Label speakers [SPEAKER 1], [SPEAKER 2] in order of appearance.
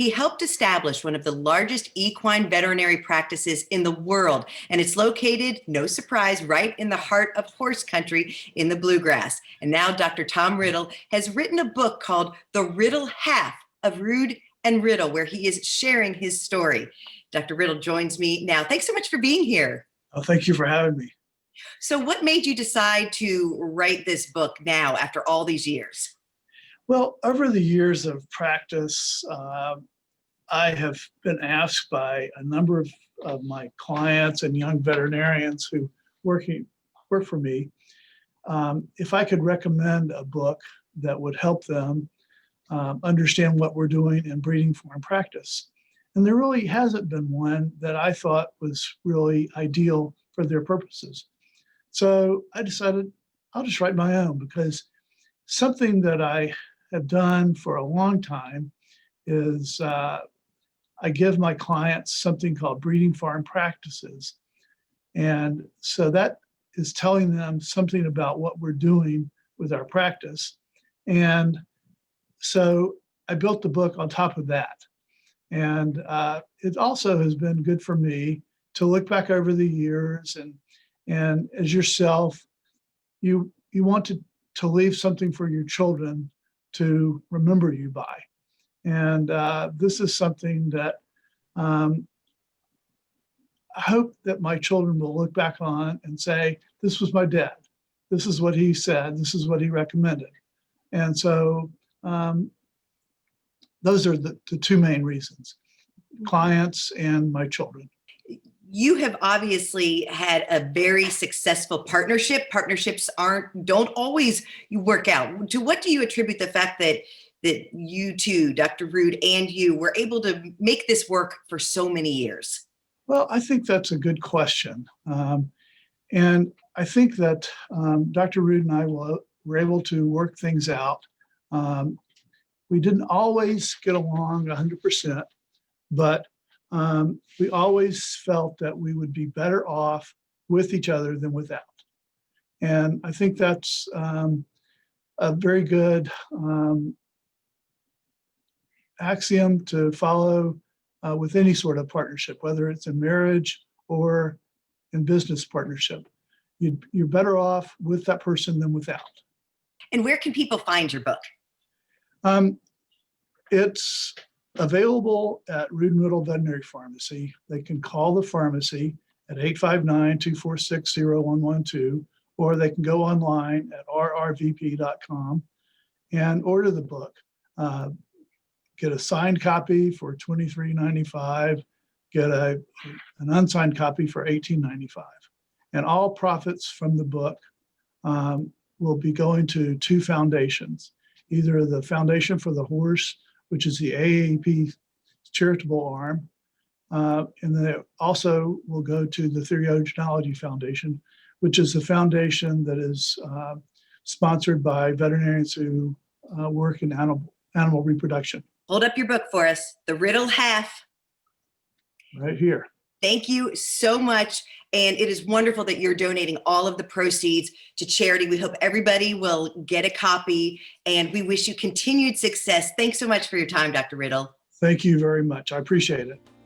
[SPEAKER 1] He helped establish one of the largest equine veterinary practices in the world, and it's located, no surprise, right in the heart of horse country in the Bluegrass. And now Dr. Tom Riddle has written a book called The Riddle Half of Rood and Riddle, where he is sharing his story. Dr. Riddle joins me now. Thanks so much for being here.
[SPEAKER 2] Oh, thank you for having me.
[SPEAKER 1] So what made you decide to write this book now after all these years?
[SPEAKER 2] Well, over the years of practice, I have been asked by a number of my clients and young veterinarians who work for me if I could recommend a book that would help them understand what we're doing in breeding form practice. And there really hasn't been one that I thought was really ideal for their purposes. So I decided I'll just write my own, because something that I have done for a long time is I give my clients something called breeding farm practices. And so that is telling them something about what we're doing with our practice. And so I built the book on top of that. And it also has been good for me to look back over the years, and as yourself, you want to leave something for your children to remember you by. And this is something that I hope that my children will look back on and say, this was my dad. This is what he said. This is what he recommended. And so those are the two main reasons: clients and my children.
[SPEAKER 1] You have obviously had a very successful partnership. Partnerships don't always work out. To what do you attribute the fact that you two, Dr. Rood, and you were able to make this work for so many years?
[SPEAKER 2] Well, I think that's a good question. And I think that Dr. Rood and I were able to work things out. We didn't always get along 100%, but we always felt that we would be better off with each other than without. And I think that's a very good axiom to follow with any sort of partnership, whether it's in marriage or in business partnership. You're better off with that person than without.
[SPEAKER 1] And where can people find your book?
[SPEAKER 2] It's available at Rood and Riddle Veterinary Pharmacy. They can call the pharmacy at 859-246-0112, or they can go online at rrvp.com and order the book. Get a signed copy for $23.95, get an unsigned copy for $18.95. And all profits from the book will be going to two foundations, either the Foundation for the Horse, which is the AAP charitable arm, and then it also will go to the Theriogenology Foundation, which is the foundation that is sponsored by veterinarians who work in animal reproduction.
[SPEAKER 1] Hold up your book for us, The Riddle Half.
[SPEAKER 2] Right here.
[SPEAKER 1] Thank you so much. And it is wonderful that you're donating all of the proceeds to charity. We hope everybody will get a copy, and we wish you continued success. Thanks so much for your time, Dr. Riddle.
[SPEAKER 2] Thank you very much. I appreciate it.